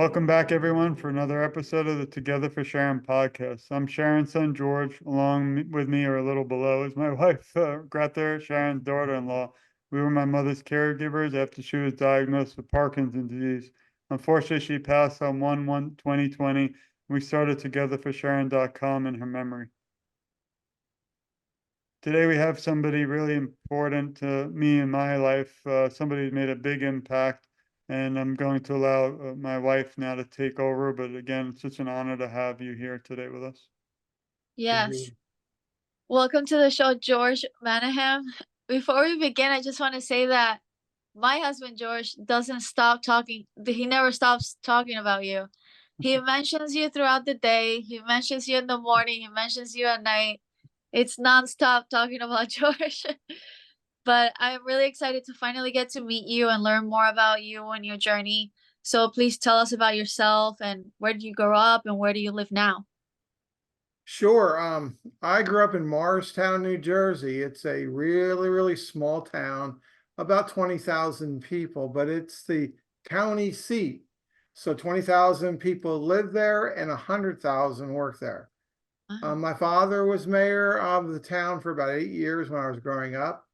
Welcome back, everyone, for another episode of the Together for Sharon podcast. I'm Sharon's son, George. Along with me, or a little below, is my wife, Greta, Sharon's daughter-in-law. We were my mother's caregivers after she was diagnosed with Parkinson's disease. Unfortunately, she passed on 1/1/2020. We started TogetherForSharon.com in her memory. Today, we have somebody really important to me in my life, somebody who's made a big impact. And I'm going to allow my wife now to take over. But again, it's such an honor to have you here today with us. Yes. Welcome to the show, George Manahan. Before we begin, I just want to say that my husband, George, doesn't stop talking. He never stops talking about you. He mentions you throughout the day. He mentions you in the morning. He mentions you at night. It's nonstop talking about George. But I'm really excited to finally get to meet you and learn more about you and your journey. So please tell us about yourself and where did you grow up and where do you live now? Sure. I grew up in Morristown, New Jersey. It's a really, really small town, about 20,000 people, but it's the county seat. So 20,000 people live there and 100,000 work there. My father was mayor of the town for about 8 years when I was growing up.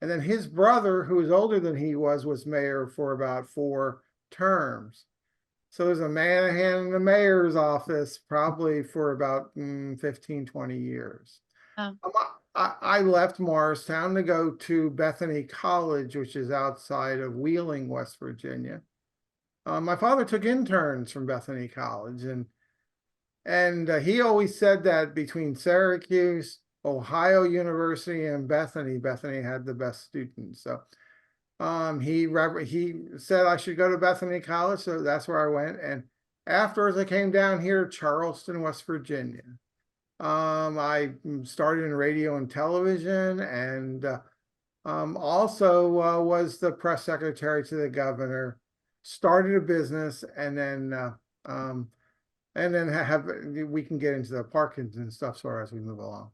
And then his brother, who was older than he was mayor for about 4 terms. So there's a Manahan in the mayor's office probably for about 15, 20 years. Oh. I left Morristown to go to Bethany College, which is outside of Wheeling, West Virginia. My father took interns from Bethany College, and he always said that between Syracuse, Ohio University, and Bethany had the best students. So he said I should go to Bethany College, so that's where I went. And afterwards, I came down here to Charleston, West Virginia. I started in radio and television, and also was the press secretary to the governor. Started a business, and then we can get into the Parkinson stuff as we move along.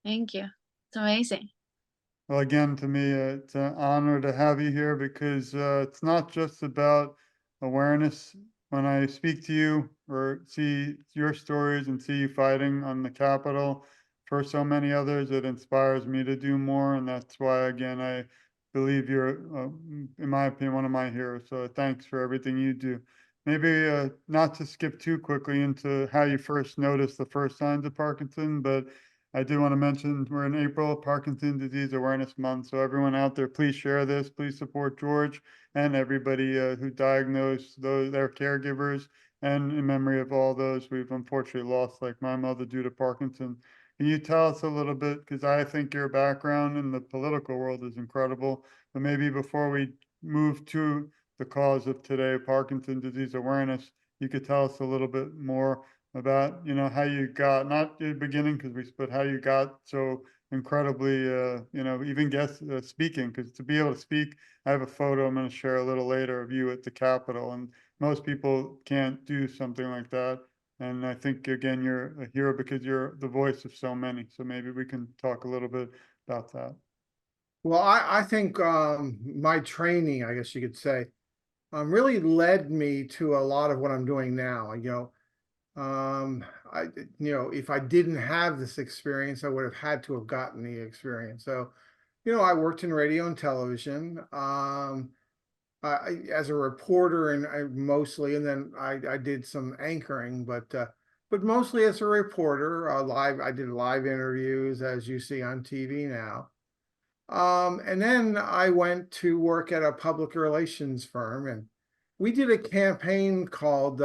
Thank you. It's amazing. Well, again, to me, it's an honor to have you here because it's not just about awareness. When I speak to you or see your stories and see you fighting on the Capitol for so many others, it inspires me to do more. And that's why, again, I believe you're, in my opinion, one of my heroes. So thanks for everything you do. Maybe not to skip too quickly into how you first noticed the first signs of Parkinson, but I do want to mention we're in April, Parkinson's Disease Awareness Month. So everyone out there, please share this. Please support George and everybody who diagnosed their caregivers, and in memory of all those we've unfortunately lost, like my mother, due to Parkinson. Can you tell us a little bit, because I think your background in the political world is incredible, but maybe before we move to the cause of today, Parkinson's disease awareness, you could tell us a little bit more about, how you got, not the beginning, but how you got so incredibly, even guest speaking, because to be able to speak, I have a photo I'm going to share a little later of you at the Capitol, and most people can't do something like that. And I think, again, you're a hero because you're the voice of so many. So maybe we can talk a little bit about that. Well, I think my training, I guess you could say, really led me to a lot of what I'm doing now. If I didn't have this experience, I would have had to have gotten the experience. So, I worked in radio and television as a reporter, and mostly, and then I did some anchoring, but mostly as a reporter. I did live interviews, as you see on TV now. And then I went to work at a public relations firm, and we did a campaign called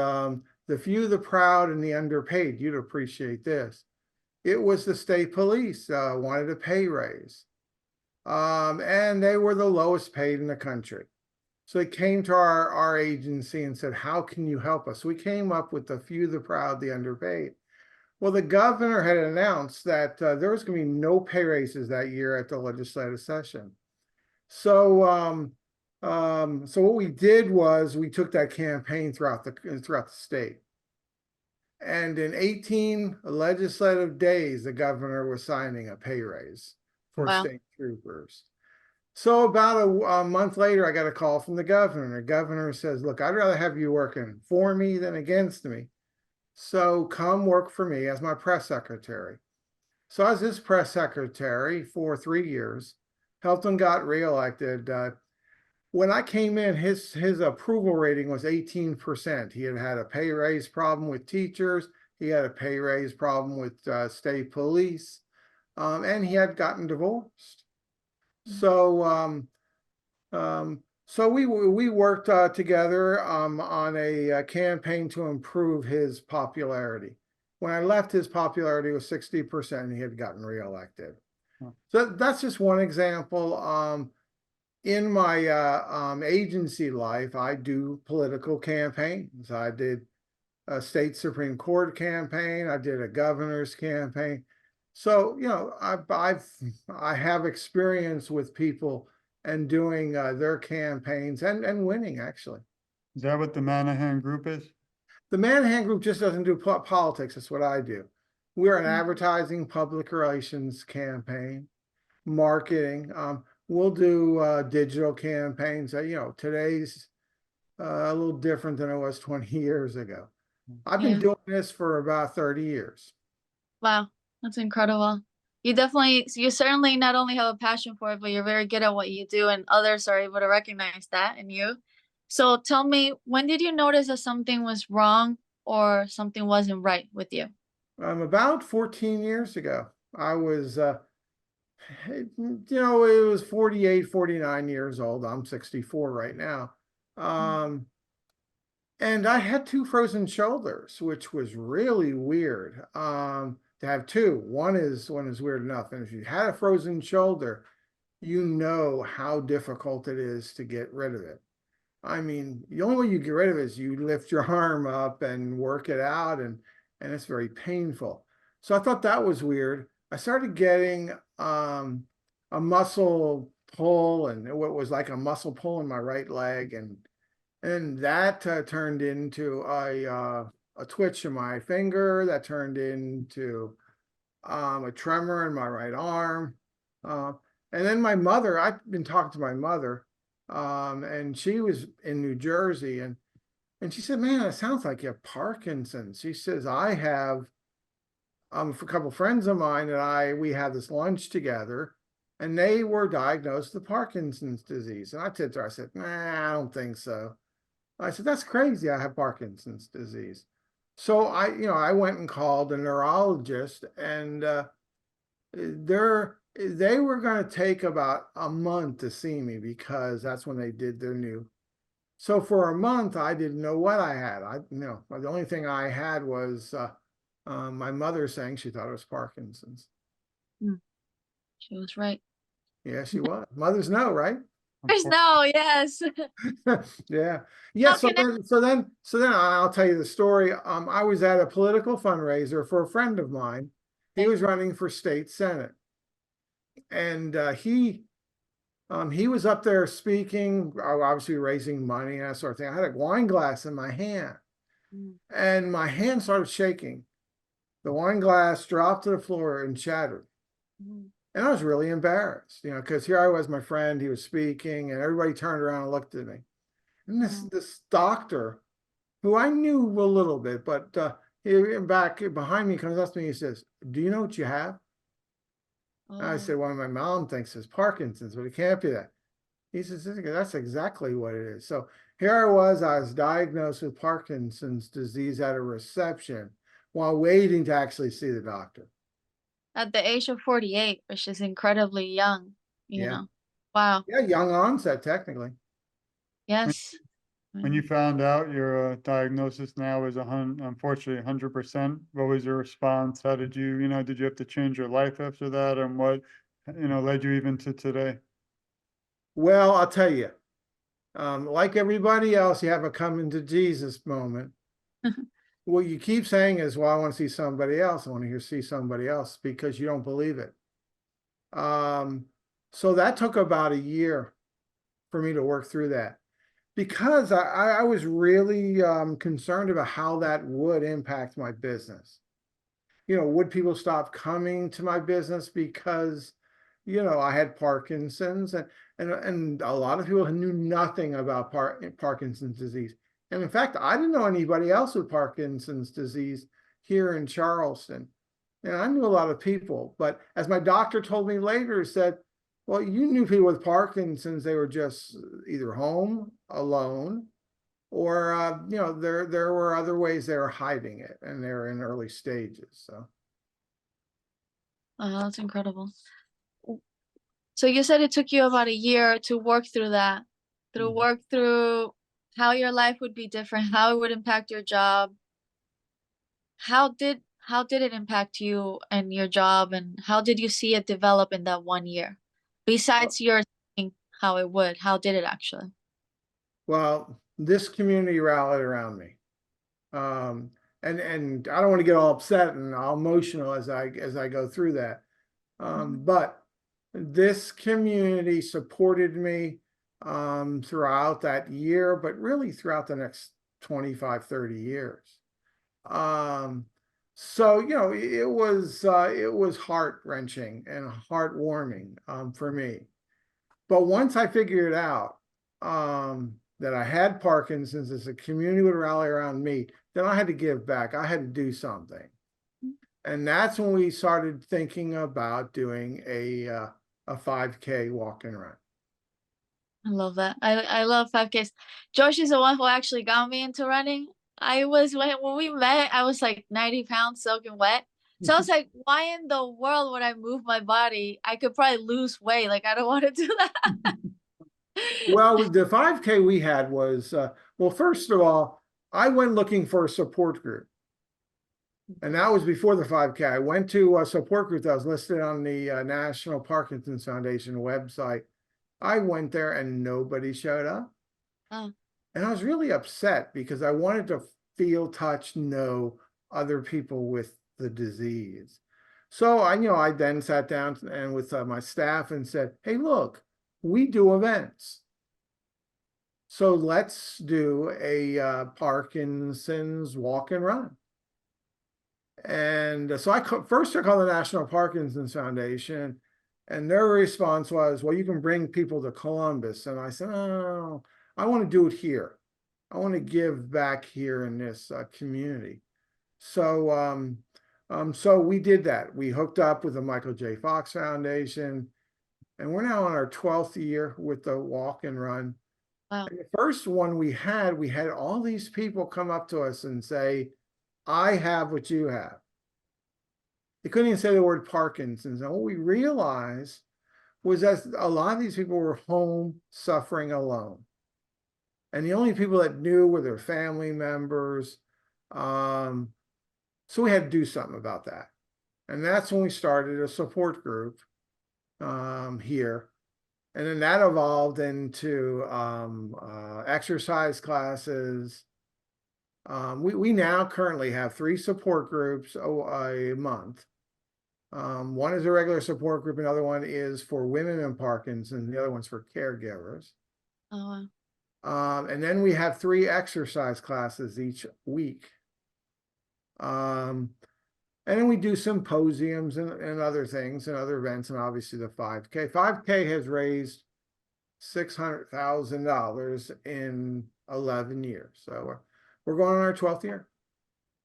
The Few, the Proud, and the Underpaid. You'd appreciate this. It was the state police wanted a pay raise, and they were the lowest paid in the country. So they came to our agency and said, how can you help us? We came up with The Few, the Proud, the Underpaid. Well, the governor had announced that there was going to be no pay raises that year at the legislative session. So, so what we did was we took that campaign throughout the state, and in 18 legislative days, the governor was signing a pay raise for Wow. state troopers. So about a month later, I got a call from the governor. The governor says, look, I'd rather have you working for me than against me. So come work for me as my press secretary. So I was his press secretary for 3 years, helped him got reelected. When I came in, his approval rating was 18%. He had had a pay raise problem with teachers. He had a pay raise problem with state police, and he had gotten divorced. So we worked together on a campaign to improve his popularity. When I left, his popularity was 60%. He had gotten reelected. So that's just one example. In my agency life, I do political campaigns. I did a state Supreme Court campaign. I did a governor's campaign. So, you know, I have experience with people and doing their campaigns and winning, actually. Is that what the Manahan Group is? The Manahan Group just doesn't do politics. That's what I do. We're an advertising, public relations campaign, marketing. We'll do digital campaigns. You know, today's a little different than it was 20 years ago. I've been doing this for about 30 years. Wow, that's incredible. You certainly not only have a passion for it, but you're very good at what you do, and others are able to recognize that in you. So tell me, when did you notice that something was wrong or something wasn't right with you? About 14 years ago, I was, you know, it was 48, 49 years old. I'm 64 right now. And I had two frozen shoulders, which was really weird. To have two, one is weird enough. And if you had a frozen shoulder, you know how difficult it is to get rid of it. I mean, the only way you get rid of it is you lift your arm up and work it out, and it's very painful. So I thought that was weird. I started getting a muscle pull, and what was like a muscle pull in my right leg, and that turned into a twitch in my finger. That turned into a tremor in my right arm. And then my mother, I've been talking to my mother, and she was in New Jersey, and she said, man, it sounds like you have Parkinson's. She says, I have for a couple of friends of mine that we had this lunch together, and they were diagnosed with Parkinson's disease. And I said to her, I said, nah, I don't think so. I said, that's crazy. I have Parkinson's disease. So I went and called a neurologist, and they were going to take about a month to see me, because that's when they did their new. So for a month, I didn't know what I had. The only thing I had was my mother saying she thought it was Parkinson's. She was right. Yeah, she was. Mothers know, right? There's no, yes. Yeah. Yeah. So then I'll tell you the story. I was at a political fundraiser for a friend of mine. He was running for state senate. And he was up there speaking, obviously raising money and that sort of thing. I had a wine glass in my hand, and my hand started shaking. The wine glass dropped to the floor and shattered. And I was really embarrassed, because here I was, my friend, he was speaking, and everybody turned around and looked at me. And this doctor, who I knew a little bit, but he back behind me comes up to me, he says, do you know what you have? I said, well, my mom thinks it's Parkinson's, but it can't be that. He says, that's exactly what it is. So here I was diagnosed with Parkinson's disease at a reception while waiting to actually see the doctor. At the age of 48, which is incredibly young, you know. Wow. Yeah, young onset, technically. Yes. When you found out your diagnosis now is unfortunately 100%, what was your response? How did you have to change your life after that? And what, led you even to today? Well, I'll tell you, like everybody else, you have a coming to Jesus moment. What you keep saying is, well, I want to see somebody else. I want to see somebody else, because you don't believe it. So that took about a year for me to work through that, because I was really concerned about how that would impact my business. Would people stop coming to my business because I had Parkinson's, and a lot of people knew nothing about Parkinson's disease. And in fact, I didn't know anybody else with Parkinson's disease here in Charleston. And I knew a lot of people, but as my doctor told me later, he said, well, you knew people with Parkinson's, they were just either home alone, or there were other ways they were hiding it, and they were in early stages. So Oh, that's incredible. So you said it took you about a year to work through that, work through how your life would be different, how it would impact your job. How did it impact you and your job, and how did you see it develop in that 1 year? Besides your thinking how it would, how did it actually? well, this community rallied around me. And I don't want to get all upset and all emotional as I go through that. But this community supported me throughout that year, but really throughout the next 25, 30 years. So it was heart-wrenching and heartwarming for me. But once I figured out that I had Parkinson's, as the community would rally around me, then I had to give back. I had to do something. And that's when we started thinking about doing a 5K walk and run. I love that. I love 5Ks. Josh is the one who actually got me into running. When we met, I was like 90 pounds soaking wet. So I was like, why in the world would I move my body? I could probably lose weight. Like, I don't want to do that. Well, the 5K we had was, well, first of all, I went looking for a support group. And that was before the 5K. I went to a support group that was listed on the National Parkinson's Foundation website. I went there and nobody showed up. Oh. And I was really upset because I wanted to feel, touch, know other people with the disease. So I then sat down and with my staff and said, hey, look, we do events. So let's do a Parkinson's walk and run. And so I first took on the National Parkinson's Foundation, and their response was, well, you can bring people to Columbus. And I said, oh, I want to do it here. I want to give back here in this community. So, so we did that. We hooked up with the Michael J. Fox Foundation, and we're now on our 12th year with the walk and run. Wow. And the first one we had all these people come up to us and say, I have what you have. They couldn't even say the word Parkinson's. And what we realized was that a lot of these people were home suffering alone. And the only people that knew were their family members. So we had to do something about that. And that's when we started a support group here. And then that evolved into exercise classes. We now currently have 3 support groups a month. One is a regular support group, another one is for women in Parkinson's, the other one's for caregivers. Oh, wow. And then we have 3 exercise classes each week. And then we do symposiums and other things and other events, and obviously the 5K. 5K has raised $600,000 in 11 years. So we're going on our 12th year.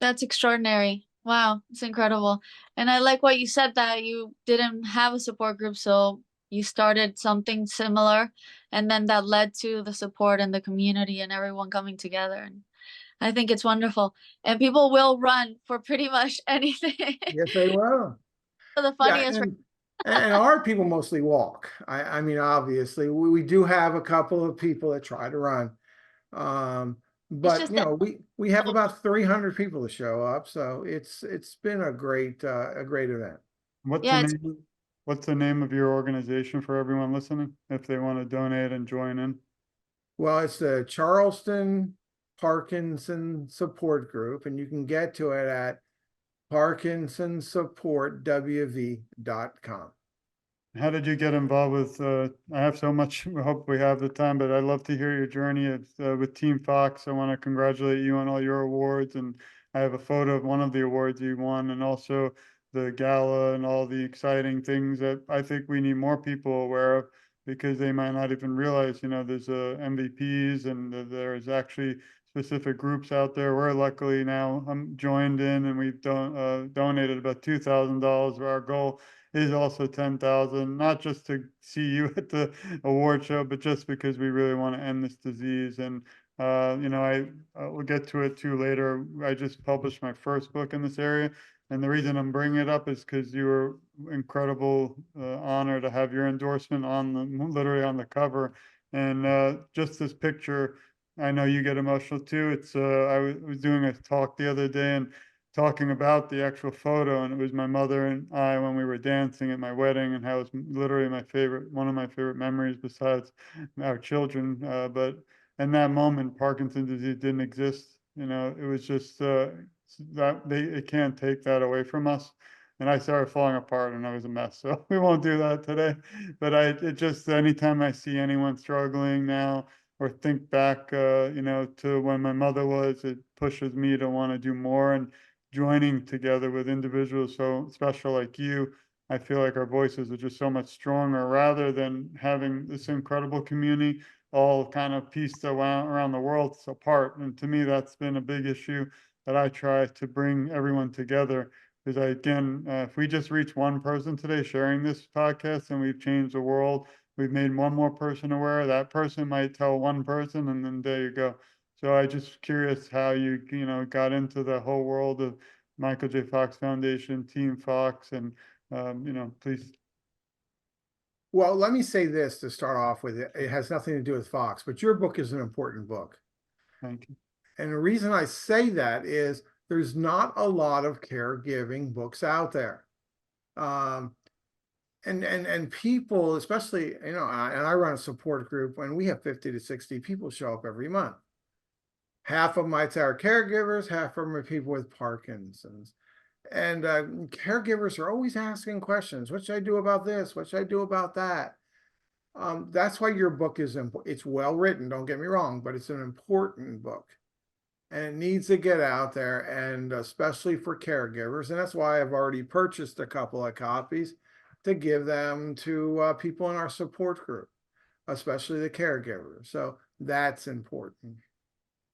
That's extraordinary. Wow, it's incredible. And I like what you said, that you didn't have a support group, so you started something similar, and then that led to the support and the community and everyone coming together. And I think it's wonderful. And people will run for pretty much anything. Yes, they will. So the funniest. And our people mostly walk. I mean, obviously, we do have a couple of people that try to run. But we have about 300 people to show up, so it's been a great event. What's the name of your organization for everyone listening, if they want to donate and join in? Well, it's the Charleston Parkinson Support Group, and you can get to it at parkinsonsupportwv.com. How did you get involved with, I have so much, I hope we have the time, but I'd love to hear your journey with Team Fox. I want to congratulate you on all your awards, and I have a photo of one of the awards you won, and also the gala and all the exciting things that I think we need more people aware of, because they might not even realize, there's MVPs, and there's actually specific groups out there. We're luckily now joined in, and we've donated about $2,000. Our goal is also 10,000, not just to see you at the award show, but just because we really want to end this disease. And I will get to it too later. I just published my first book in this area, and the reason I'm bringing it up is because you were incredible honor to have your endorsement literally on the cover. And just this picture, I know you get emotional too. It's I was doing a talk the other day and talking about the actual photo, and it was my mother and I when we were dancing at my wedding, and how it's literally one of my favorite memories besides our children. But in that moment, Parkinson's disease didn't exist. It was just it can't take that away from us. And I started falling apart, and I was a mess. So we won't do that today. But it just, anytime I see anyone struggling now, or think back, to when my mother was, it pushes me to want to do more. And joining together with individuals so special like you, I feel like our voices are just so much stronger, rather than having this incredible community all kind of pieced around the world apart. And to me, that's been a big issue that I try to bring everyone together. Because again, if we just reach one person today sharing this podcast, and we've changed the world, we've made one more person aware. That person might tell one person, and then there you go. So I just curious how you got into the whole world of Michael J. Fox Foundation, Team Fox, and please. Well, let me say this to start off with. It has nothing to do with Fox, but your book is an important book. Thank you. And the reason I say that is there's not a lot of caregiving books out there. And people, especially, and I run a support group, and we have 50 to 60 people show up every month. Half of them are caregivers, half of them are people with Parkinson's. And caregivers are always asking questions. What should I do about this? What should I do about that? That's why your book is important. It's well written, don't get me wrong, but it's an important book. And it needs to get out there, and especially for caregivers. And that's why I've already purchased a couple of copies to give them to people in our support group, especially the caregivers. So that's important.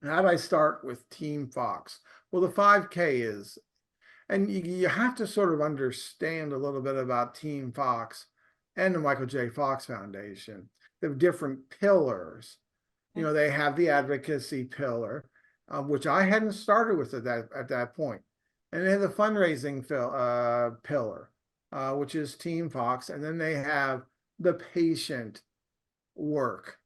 How do I start with Team Fox? Well, the 5K is, and you have to sort of understand a little bit about Team Fox and the Michael J. Fox Foundation. They have different pillars. They have the advocacy pillar, which I hadn't started with at that point. And they have the fundraising pillar, which is Team Fox. And then they have the patient work.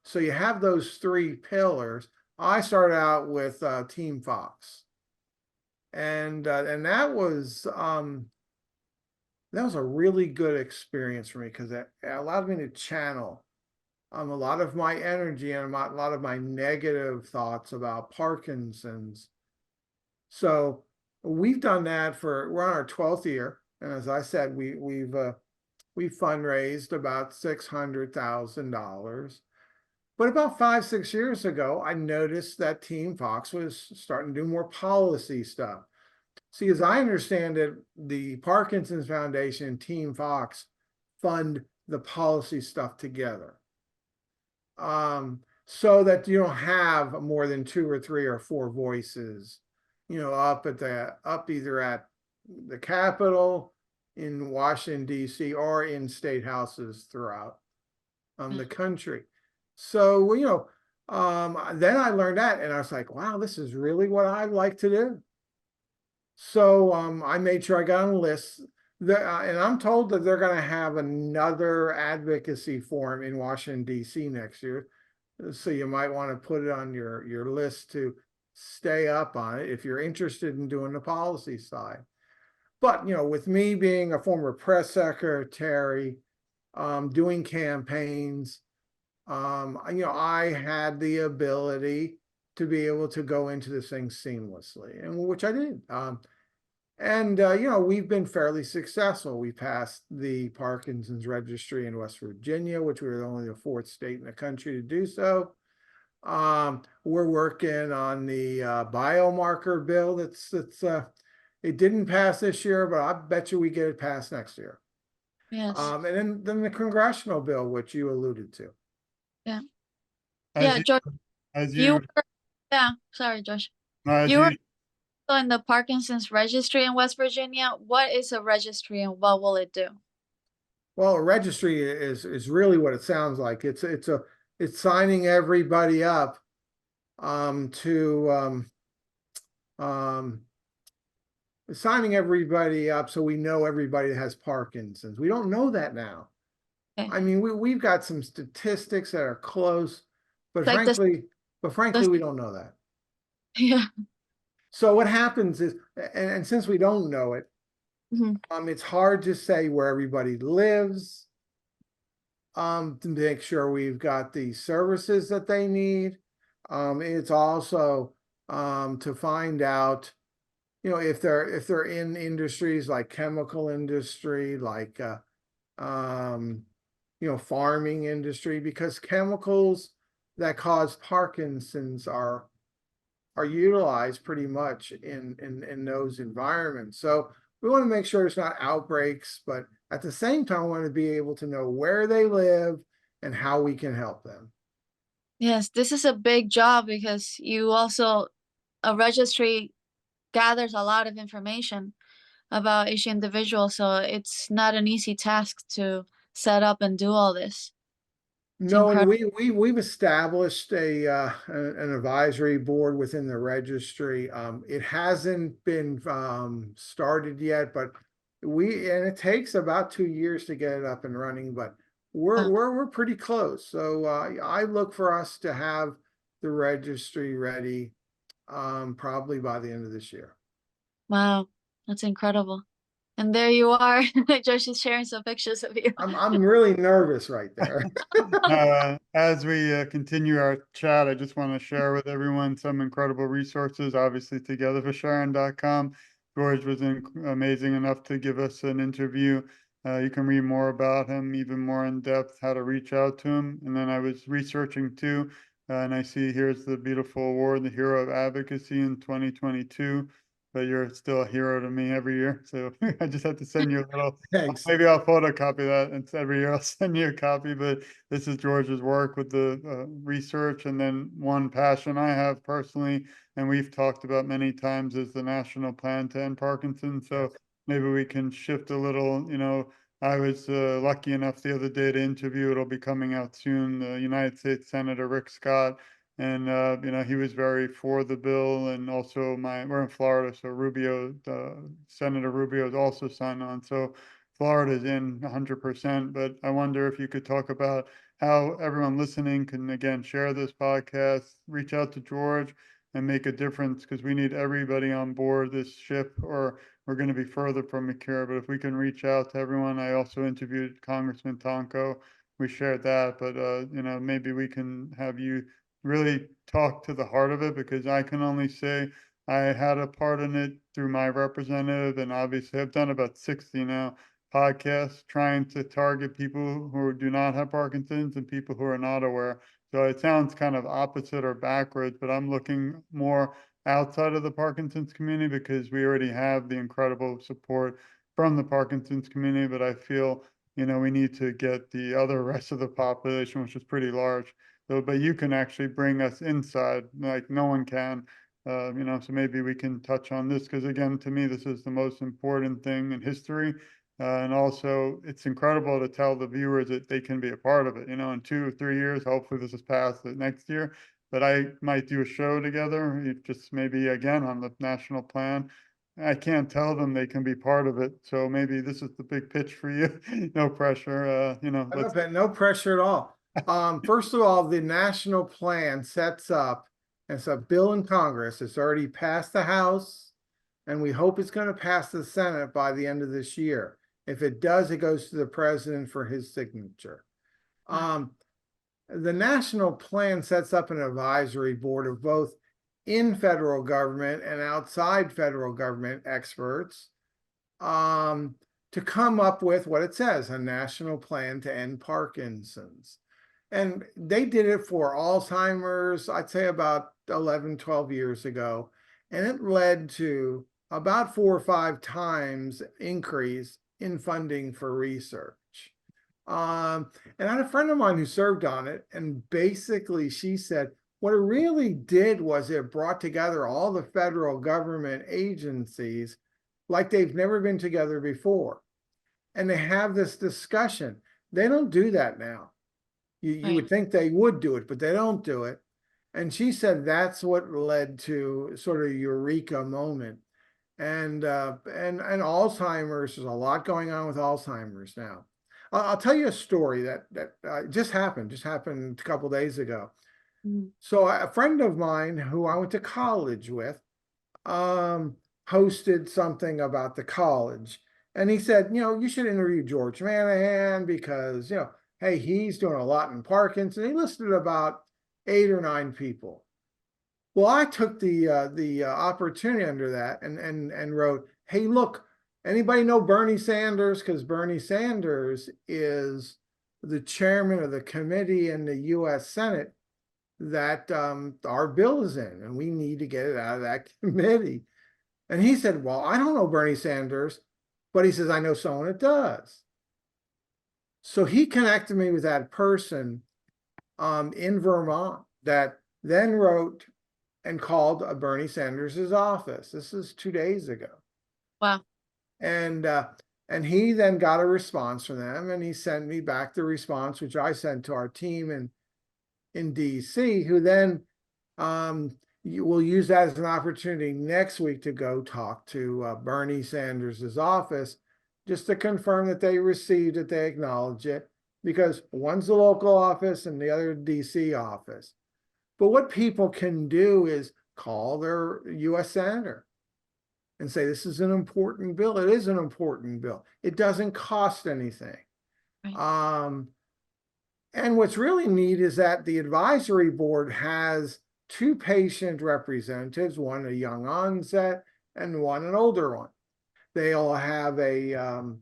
So you have those three pillars. I started out with Team Fox. And that was a really good experience for me, because it allowed me to channel a lot of my energy and a lot of my negative thoughts about Parkinson's. So we've done that we're on our 12th year, and as I said, we've fundraised about $600,000. But about 5-6 years ago, I noticed that Team Fox was starting to do more policy stuff. See, as I understand it, the Parkinson's Foundation and Team Fox fund the policy stuff together. So that you don't have more than 2 or 3 or 4 voices, up either at the Capitol, in Washington, D.C., or in state houses throughout the country. So, then I learned that, and I was like, wow, this is really what I'd like to do. So I made sure I got on a list. And I'm told that they're going to have another advocacy forum in Washington, D.C. next year. So you might want to put it on your list to stay up on it if you're interested in doing the policy side. But, with me being a former press secretary, doing campaigns, I had the ability to be able to go into this thing seamlessly, and which I did. We've been fairly successful. We passed the Parkinson's registry in West Virginia, which we were only the 4th state in the country to do so. We're working on the biomarker bill that's It didn't pass this year, but I bet you we get it passed next year. Yes. And then the congressional bill, which you alluded to. Yeah. As Yeah, you, George, as you you, were, yeah, sorry, Josh. as You were you, also in the Parkinson's registry in West Virginia. What is a registry and what will it do? Well, a registry is really what it sounds like. It's signing everybody up to signing everybody up so we know everybody that has Parkinson's. We don't know that now. Okay. I mean, we've got some statistics that are close, but Like this, frankly, we don't know that. yeah. So what happens is, and since we don't know it, Mhm. it's hard to say where everybody lives, to make sure we've got the services that they need. It's also to find out, you know, if they're in industries like chemical industry, like you know, farming industry, because chemicals that cause Parkinson's are utilized pretty much in those environments. So we want to make sure it's not outbreaks, but at the same time, we want to be able to know where they live and how we can help them. Yes, this is a big job because a registry gathers a lot of information about each individual. So it's not an easy task to set up and do all this. It's No, and incredible. we've established an advisory board within the registry. It hasn't been started yet, but and it takes about 2 years to get it up and running, but we're pretty close. So I look for us to have the registry ready probably by the end of this year. Wow, that's incredible. And there you are. Josh is sharing some pictures of you. I'm really nervous right there. as we continue our chat, I just want to share with everyone some incredible resources. Obviously, TogetherForSharon.com. George was amazing enough to give us an interview. You can read more about him, even more in depth, how to reach out to him. And then I was researching too, and I see here's the beautiful award, the Hero of Advocacy in 2022. But you're still a hero to me every year. So I just have to send you a little. Thanks. Maybe I'll photocopy that, and every year I'll send you a copy. But this is George's work with the research, and then one passion I have personally, and we've talked about many times, is the national plan to end Parkinson's. So maybe we can shift a little. You know, I was lucky enough the other day to interview. It'll be coming out soon. The United States Senator Rick Scott. And you know, he was very for the bill, and also we're in Florida, so Senator Rubio is also signed on. So Florida's in 100%. But I wonder if you could talk about how everyone listening can again share this podcast, reach out to George, and make a difference, because we need everybody on board this ship, or we're going to be further from a cure. But if we can reach out to everyone, I also interviewed Congressman Tonko. We shared that, but you know, maybe we can have you really talk to the heart of it, because I can only say I had a part in it through my representative, and obviously I've done about 60 now podcasts trying to target people who do not have Parkinson's and people who are not aware. So it sounds kind of opposite or backwards, but I'm looking more outside of the Parkinson's community, because we already have the incredible support from the Parkinson's community. But I feel, you know, we need to get the other rest of the population, which is pretty large. So, but you can actually bring us inside like no one can. You know, so maybe we can touch on this, because again, to me, this is the most important thing in history. And also, it's incredible to tell the viewers that they can be a part of it. You know, in 2 or 3 years, hopefully this is passed next year. But I might do a show together, just maybe again on the national plan. I can't tell them they can be part of it. So maybe this is the big pitch for you. No pressure. You know, let's. No pressure at all. First of all, the national plan sets up, and it's a bill in Congress. It's already passed the House, and we hope it's going to pass the Senate by the end of this year. If it does, it goes to the president for his signature. The national plan sets up an advisory board of both in federal government and outside federal government experts to come up with what it says, a national plan to end Parkinson's. And they did it for Alzheimer's, I'd say about 11, 12 years ago. And it led to about 4 or 5 times increase in funding for research. And I had a friend of mine who served on it, and basically she said what it really did was it brought together all the federal government agencies like they've never been together before. And they have this discussion. They don't do that now. You would think they would do it, but they don't do it. And she said that's what led to sort of a eureka moment. And Alzheimer's, there's a lot going on with Alzheimer's now. I'll tell you a story that just happened a couple of days ago. So a friend of mine who I went to college with hosted something about the college. And he said, you should interview George Manahan because, hey, he's doing a lot in Parkinson. He listed about 8 or 9 people. Well, I took the opportunity under that and wrote, hey, look, anybody know Bernie Sanders? Because Bernie Sanders is the chairman of the committee in the U.S. Senate that our bill is in, and we need to get it out of that committee. And he said, well, I don't know Bernie Sanders, but he says, I know someone that does. So he connected me with that person in Vermont that then wrote and called Bernie Sanders' office. This is 2 days ago. Wow. And he then got a response from them, and he sent me back the response, which I sent to our team in DC, who then you will use that as an opportunity next week to go talk to Bernie Sanders' office just to confirm that they received it, they acknowledge it, because one's the local office and the other DC office. But what people can do is call their U.S. Senator and say, this is an important bill. It is an important bill. It doesn't cost anything. Right. And what's really neat is that the advisory board has 2 patient representatives, one a young onset and one an older one. They all have a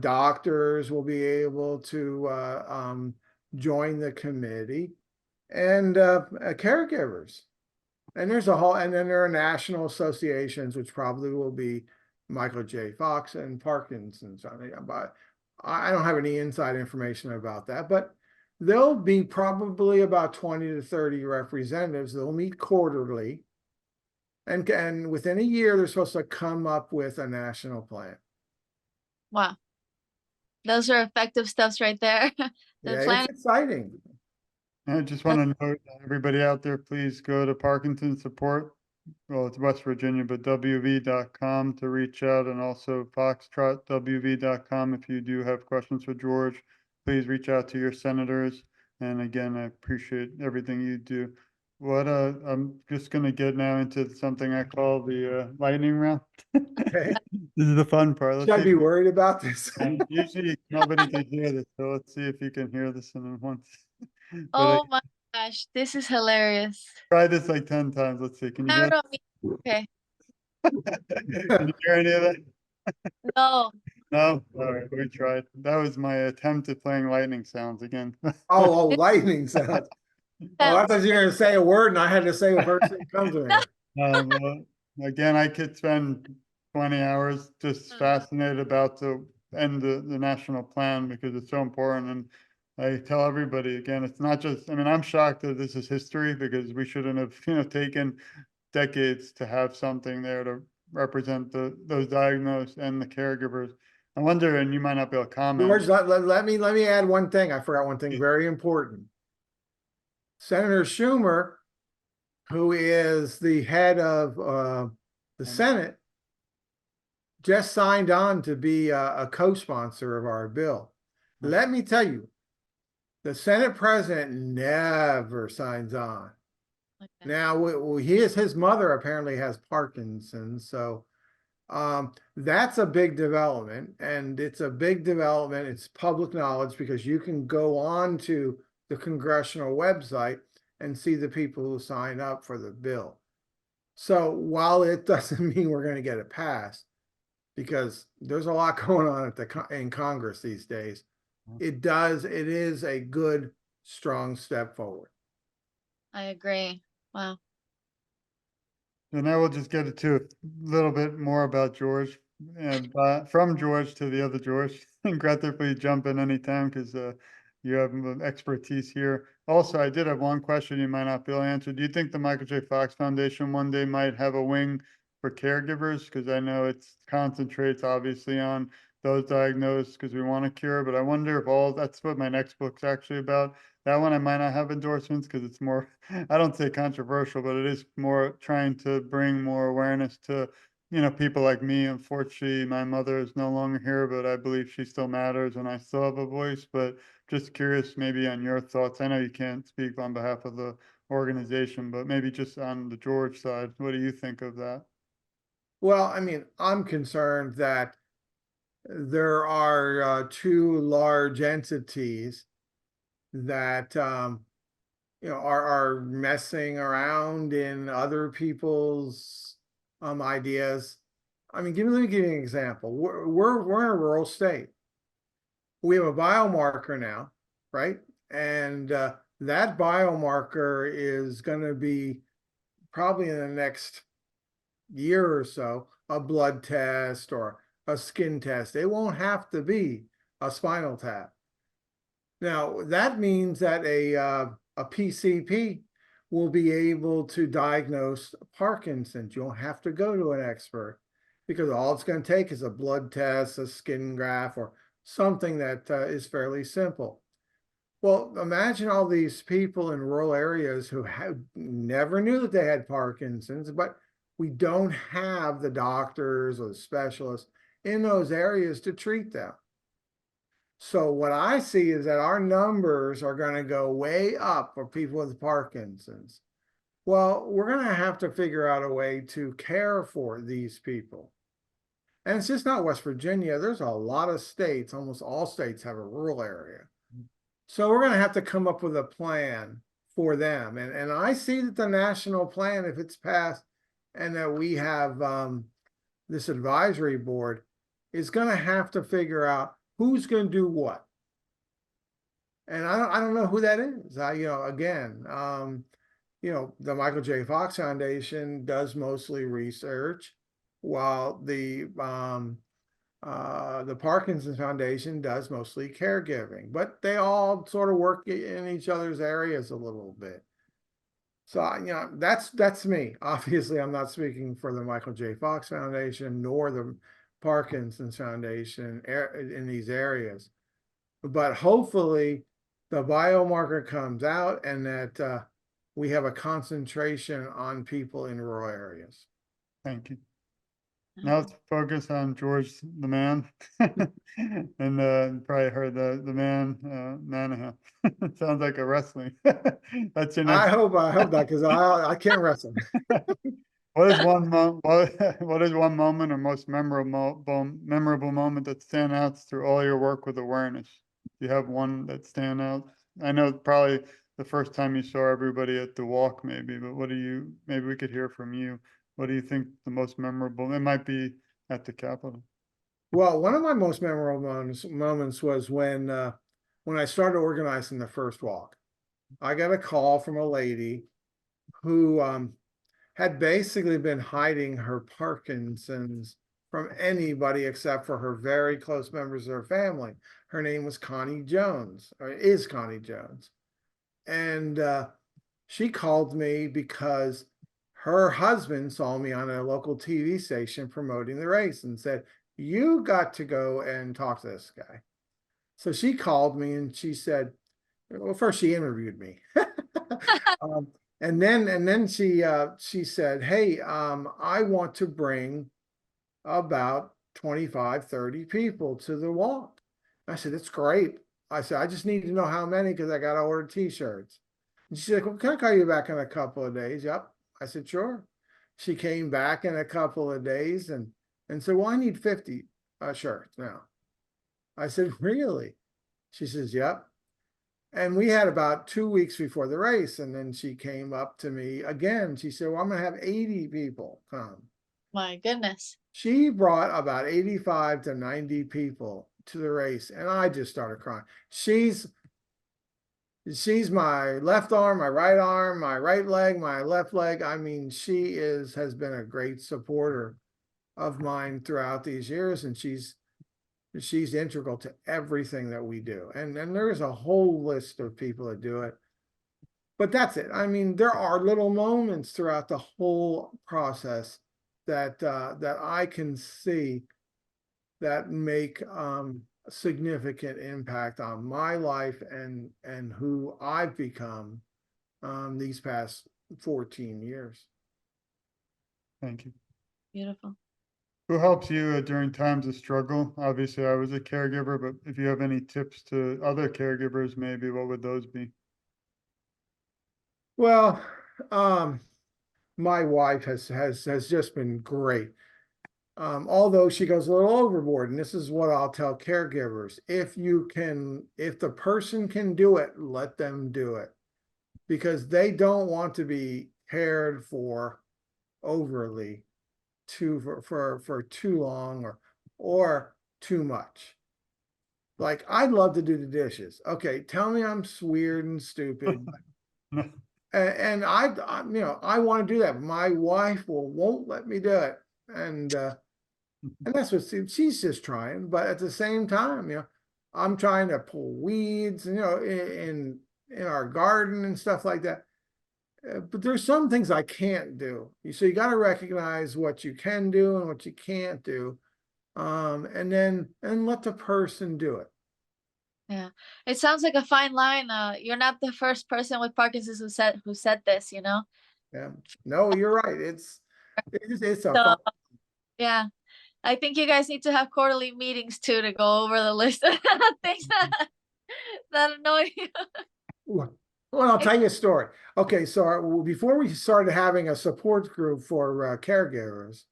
doctors will be able to join the committee, and caregivers. And there's a whole, and then there are national associations, which probably will be Michael J. Fox and Parkinson's. But I don't have any inside information about that, but there'll be probably about 20 to 30 representatives. They'll meet quarterly. And within a year, they're supposed to come up with a national plan. Wow. Those are effective steps right there. Yeah, it's exciting. I just want to note, everybody out there, please go to Parkinson Support. Well, it's West Virginia, but wv.com to reach out, and also foxtrotwv.com. If you do have questions for George, please reach out to your senators. And again, I appreciate everything you do. I'm just going to get now into something I call the lightning round. Okay. This is the fun part. Should I be worried about this? Usually nobody can hear this, so let's see if you can hear this in once. Oh my gosh, this is hilarious. Try this like 10 times. Let's see. Can you hear? Okay. Can you hear any of that? No. No? All right, we tried. That was my attempt at playing lightning sounds again. Oh, lightning sounds. Oh, I thought you were going to say a word and I had to say the first thing that comes to me. Well, again, I could spend 20 hours just fascinated about the end of the national plan because it's so important. And I tell everybody, again, it's not just, I mean, I'm shocked that this is history because we shouldn't have, taken decades to have something there to represent those diagnosed and the caregivers. I wonder, and you might not be able to comment. George, let me add one thing. I forgot one thing very important. Senator Schumer, who is the head of the Senate, just signed on to be a co-sponsor of our bill. Let me tell you, the Senate president never signs on. Okay. Now, his mother apparently has Parkinson's, so that's a big development, and it's a big development. It's public knowledge because you can go on to the congressional website and see the people who sign up for the bill. So while it doesn't mean we're going to get it passed, because there's a lot going on in Congress these days, it is a good, strong step forward. I agree. Wow. And I will just get into a little bit more about George, and from George to the other George. And Greta, please jump in anytime because you have expertise here. Also, I did have one question you might not be able to answer. Do you think the Michael J. Fox Foundation one day might have a wing for caregivers? Because I know it concentrates obviously on those diagnosed because we want to cure, but I wonder if that's what my next book's actually about. That one I might not have endorsements because it's more, I don't say controversial, but it is more trying to bring more awareness to, people like me. Unfortunately, my mother is no longer here, but I believe she still matters and I still have a voice. But just curious maybe on your thoughts. I know you can't speak on behalf of the organization, but maybe just on the George side, what do you think of that? Well, I mean, I'm concerned that there are two large entities that are messing around in other people's ideas. I mean, let me give you an example. We're in a rural state. We have a biomarker now, right? And that biomarker is going to be probably in the next year or so a blood test or a skin test. It won't have to be a spinal tap. Now, that means that a PCP will be able to diagnose Parkinson's. You don't have to go to an expert because all it's going to take is a blood test, a skin graft, or something that is fairly simple. Well, imagine all these people in rural areas who never knew that they had Parkinson's, but we don't have the doctors or the specialists in those areas to treat them. So what I see is that our numbers are going to go way up for people with Parkinson's. Well, we're going to have to figure out a way to care for these people. And it's just not West Virginia. There's a lot of states, almost all states have a rural area. So we're going to have to come up with a plan for them. And I see that the national plan, if it's passed and that we have this advisory board, is going to have to figure out who's going to do what. And I don't know who that is. The Michael J. Fox Foundation does mostly research, while the Parkinson Foundation does mostly caregiving, but they all sort of work in each other's areas a little bit. So, that's me. Obviously, I'm not speaking for the Michael J. Fox Foundation nor the Parkinson's Foundation in these areas, but hopefully the biomarker comes out and that we have a concentration on people in rural areas. Thank you. Now let's focus on George the man. And probably heard the man Manahan. It sounds like a wrestling. That's your next. I hope not, because I can't wrestle. What is what is one moment or most memorable moment that stands out through all your work with awareness? Do you have one that stands out? I know probably the first time you saw everybody at the walk, maybe, but maybe we could hear from you. What do you think the most memorable? It might be at the Capitol. Well, one of my most memorable moments was when I started organizing the first walk. I got a call from a lady who had basically been hiding her Parkinson's from anybody except for her very close members of her family. Her name was Connie Jones, or is Connie Jones. And she called me because her husband saw me on a local TV station promoting the race and said, "You got to go and talk to this guy." So she called me and she said, well, first she interviewed me. And then she said, "Hey, I want to bring about 25, 30 people to the walk." I said, "It's great." I said, "I just need to know how many because I got to order t-shirts." And she said, "Well, can I call you back in a couple of days?" Yep. I said, "Sure." She came back in a couple of days and said, "Well, I need 50 shirts now." I said, "Really?" She says, "Yep." And we had about 2 weeks before the race. And then she came up to me again. She said, "Well, I'm going to have 80 people come." My goodness. She brought about 85 to 90 people to the race. And I just started crying. She's she's my left arm, my right arm, my right leg, my left leg. I mean, has been a great supporter of mine throughout these years, and she's integral to everything that we do. And there's a whole list of people that do it. But that's it. I mean, there are little moments throughout the whole process that that I can see that make a significant impact on my life and who I've become these past 14 years. Thank you. Beautiful. Who helps you during times of struggle? Obviously, I was a caregiver, but if you have any tips to other caregivers, maybe what would those be? Well, my wife has just been great. Although she goes a little overboard, and this is what I'll tell caregivers: if the person can do it, let them do it, because they don't want to be cared for overly for too long or too much. Like, I'd love to do the dishes. Okay, tell me I'm weird and stupid. And I want to do that. My wife won't let me do it. And that's what she's just trying. But at the same time, I'm trying to pull weeds, in our garden and stuff like that. But there's some things I can't do. So you got to recognize what you can do and what you can't do. And let the person do it. Yeah, it sounds like a fine line. You're not the first person with Parkinson's who said this, you know? Yeah, no, you're right. It's a So, fun. yeah, I think you guys need to have quarterly meetings too to go over the list of things that annoy you. Well, I'll tell you a story. Okay, so before we started having a support group for caregivers,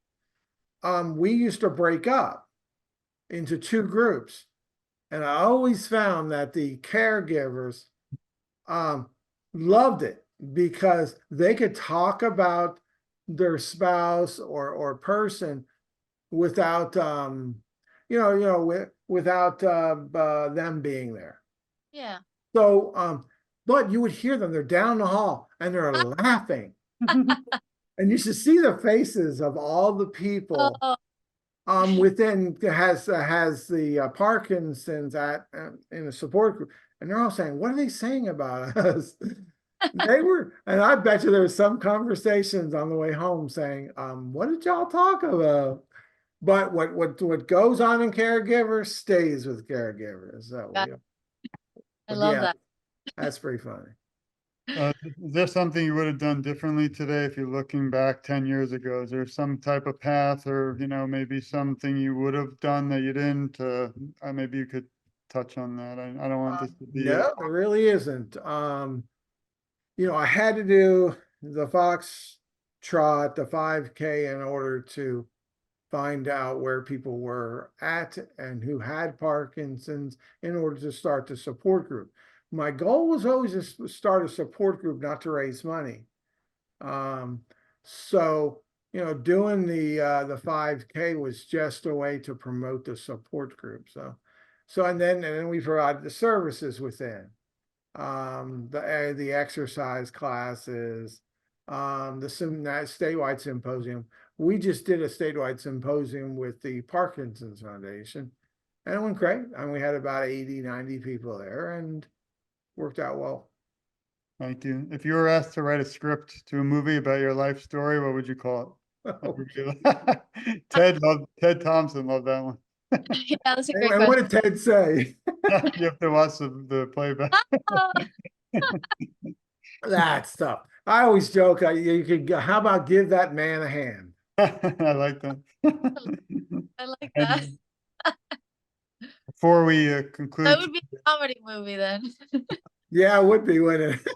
we used to break up into two groups. And I always found that the caregivers loved it because they could talk about their spouse or person without without them being there. Yeah. So but you would hear them, they're down the hall and they're laughing. And you should see the faces of all the people within has the Parkinson's in the support group, and they're all saying, "What are they saying about us?" And I bet you there was some conversations on the way home saying, "What did y'all talk about?" But what goes on in caregivers stays with caregivers. So I love yeah, that. that's pretty funny. Is there something you would have done differently today if you're looking back 10 years ago? Is there some type of path or, maybe something you would have done that you didn't? Maybe you could touch on that. I don't want this to be No, there really isn't. I had to do the Fox Trot, the 5K, in order to find out where people were at and who had Parkinson's in order to start the support group. My goal was always to start a support group, not to raise money. So doing the 5K was just a way to promote the support group. And then we provided the services within the exercise classes, the statewide symposium. We just did a statewide symposium with the Parkinson's Foundation, and it went great. And we had about 80, 90 people there, and worked out well. Thank you. If you were asked to write a script to a movie about your life story, what would you call it? Ted Thompson loved that one. Yeah, that's a great And what question. did Ted say? You have to watch the playback. That's tough. I always joke. You could. How about give that man a hand? I like that. I like that. And before we conclude, That would be a comedy movie then. Yeah, it would be, wouldn't it?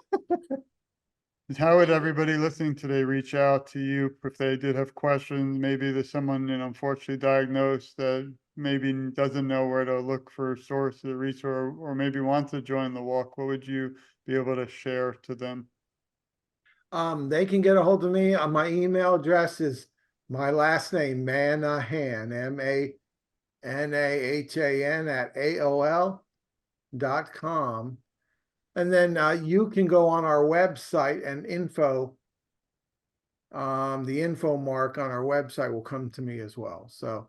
how would everybody listening today reach out to you if they did have questions? Maybe there's someone, unfortunately diagnosed that maybe doesn't know where to look for a source of resource, or maybe wants to join the walk. What would you be able to share to them? They can get a hold of me. My email address is my last name, Manahan, MANAHAN @AOL.com. And then you can go on our website and the info mark on our website will come to me as well. So,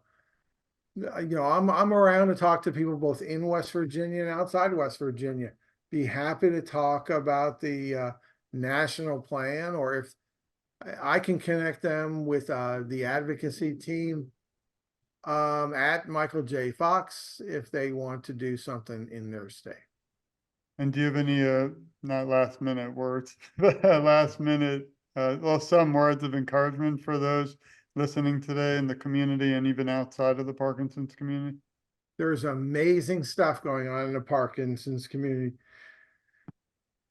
I'm around to talk to people both in West Virginia and outside West Virginia. Be happy to talk about the national plan, or if I can connect them with the advocacy team at Michael J. Fox if they want to do something in their state. And do you have any, not last minute words, but last minute, well, some words of encouragement for those listening today in the community and even outside of the Parkinson's community? There's amazing stuff going on in the Parkinson's community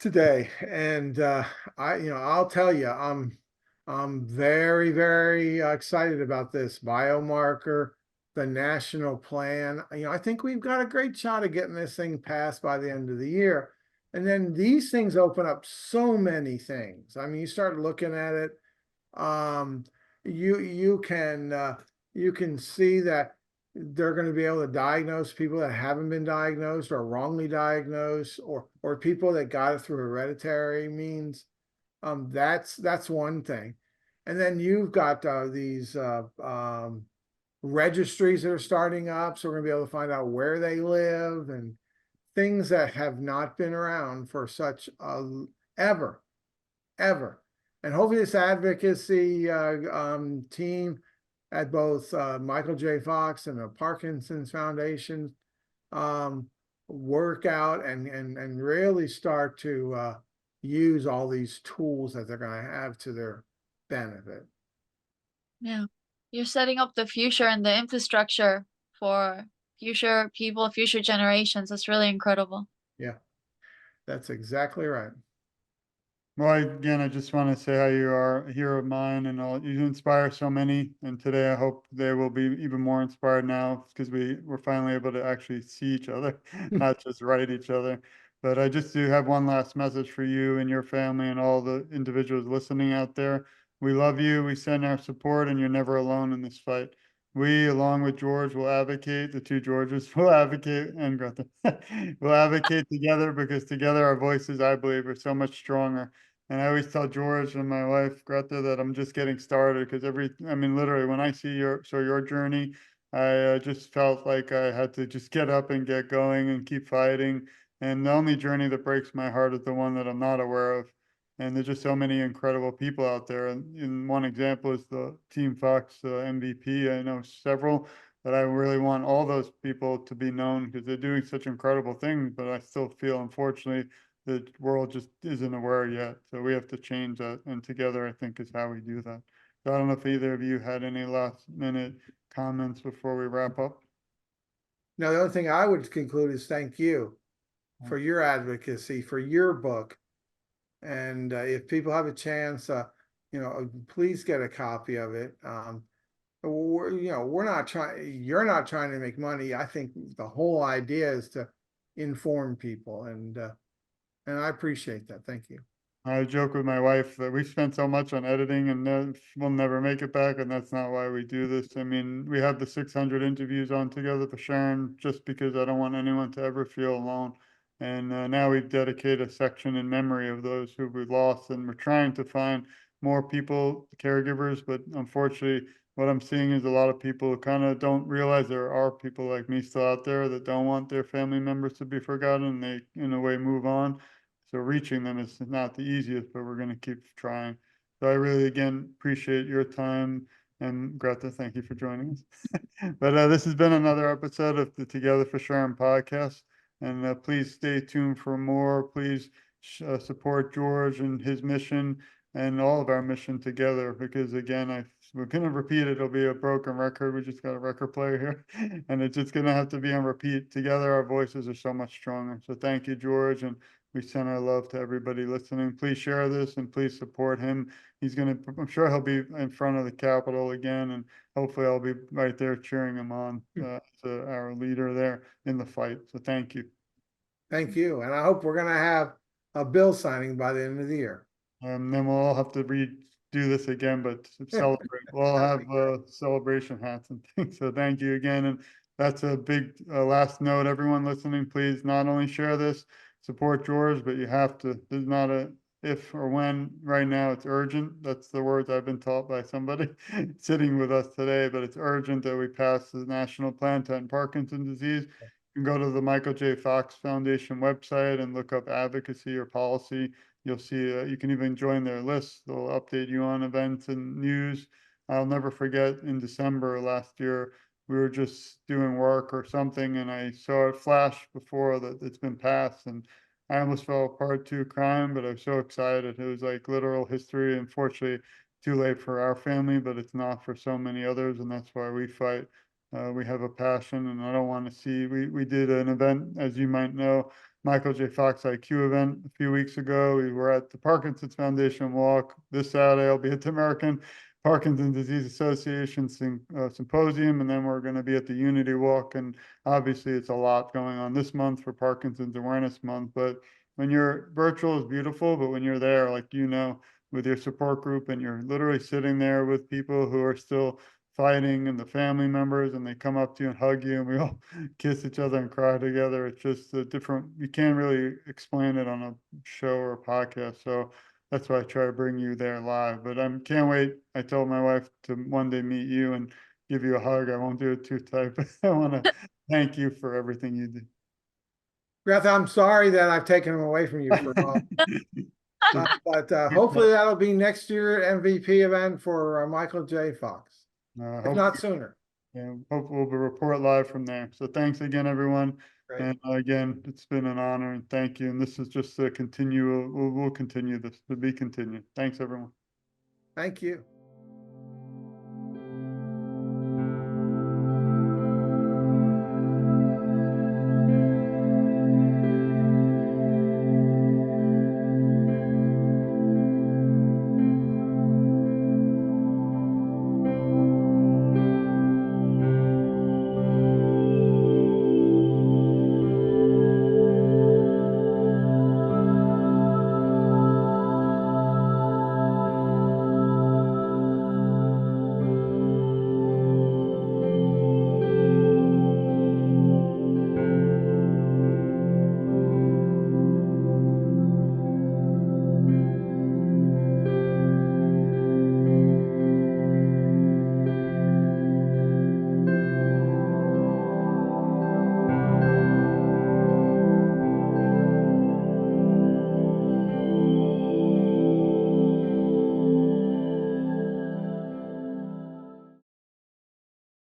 today. And I'll tell you, I'm very, very excited about this biomarker, the national plan. I think we've got a great shot of getting this thing passed by the end of the year. And then these things open up so many things. I mean, you start looking at it, you can see that they're going to be able to diagnose people that haven't been diagnosed or wrongly diagnosed, or people that got it through hereditary means. That's one thing. And then you've got these registries that are starting up, so we're going to be able to find out where they live and things that have not been around for such ever. And hopefully this advocacy team at both Michael J. Fox and the Parkinson's Foundation work out and really start to use all these tools that they're going to have to their benefit. Yeah. You're setting up the future and the infrastructure for future people, future generations. That's really incredible. Yeah, that's exactly right. Well, again, I just want to say how you are a hero of mine and all. You inspire so many. And today I hope they will be even more inspired now because we're finally able to actually see each other, not just write each other. But I just do have one last message for you and your family and all the individuals listening out there. We love you. We send our support, and you're never alone in this fight. We, along with George, will advocate, the two Georges will advocate, and Greta will advocate together because together our voices, I believe, are so much stronger. And I always tell George and my wife, Greta, that I'm just getting started because I mean, literally, when I see your journey, I just felt like I had to just get up and get going and keep fighting. And the only journey that breaks my heart is the one that I'm not aware of. And there's just so many incredible people out there. And one example is the Team Fox MVP. I know several, but I really want all those people to be known because they're doing such incredible things. But I still feel, unfortunately, the world just isn't aware yet. So we have to change that. And together, I think, is how we do that. So I don't know if either of you had any last minute comments before we wrap up. Now, the only thing I would conclude is thank you for your advocacy, for your book. And if people have a chance, please get a copy of it. You're not trying to make money. I think the whole idea is to inform people, and I appreciate that. Thank you. I joke with my wife that we spent so much on editing and we'll never make it back, and that's not why we do this. I mean, we have the 600 interviews on Together for Sharon just because I don't want anyone to ever feel alone. And now we've dedicated a section in memory of those who we lost, and we're trying to find more people, caregivers, but unfortunately, what I'm seeing is a lot of people kind of don't realize there are people like me still out there that don't want their family members to be forgotten, and they, in a way, move on. So reaching them is not the easiest, but we're going to keep trying. So I really, again, appreciate your time. And Greta, thank you for joining us. But this has been another episode of the Together for Sharon podcast. And please stay tuned for more. Please support George and his mission and all of our mission together, because again, we're going to repeat it. It'll be a broken record. We just got a record player here and it's just going to have to be on repeat. Together, our voices are so much stronger. So thank you, George. And we send our love to everybody listening. Please share this and please support him. I'm sure he'll be in front of the Capitol again, and hopefully I'll be right there cheering him on as our leader there in the fight. So thank you. Thank you. And I hope we're going to have a bill signing by the end of the year. Then we'll all have to redo this again, but celebrate. We'll all have celebration hats and things. So thank you again. And that's a big last note. Everyone listening, please not only share this, support George, but you have to. There's not a if or when. Right now, it's urgent. That's the words I've been taught by somebody sitting with us today, but it's urgent that we pass the national plan to end Parkinson's disease. You can go to the Michael J. Fox Foundation website and look up advocacy or policy. You'll see, you can even join their list. They'll update you on events and news. I'll never forget in December last year, we were just doing work or something, and I saw it flash before that it's been passed, and I almost fell apart too crying, but I was so excited. It was like literal history. Unfortunately, too late for our family, but it's not for so many others, and that's why we fight. We have a passion, and I don't want to see. We did an event, as you might know, Michael J. Fox IQ event a few weeks ago. We were at the Parkinson's Foundation walk. This Saturday, I'll be at the American Parkinson's Disease Association symposium, and then we're going to be at the Unity Walk. And obviously, it's a lot going on this month for Parkinson's Awareness Month. But when you're virtual is beautiful, but when you're there, like with your support group, and you're literally sitting there with people who are still fighting and the family members, and they come up to you and hug you, and we all kiss each other and cry together. It's just a different, you can't really explain it on a show or a podcast. So that's why I try to bring you there live. But I can't wait. I told my wife to one day meet you and give you a hug. I won't do it too tight, but I want to thank you for everything you did. Beth, I'm sorry that I've taken him away from you for a while. But hopefully that'll be next year MVP event for Michael J. Fox, if not sooner. Yeah, hope we'll report live from there. So thanks again, everyone. Great. And again, it's been an honor, and thank you. And this is just a continue. We'll continue this to be continued. Thanks, everyone. Thank you.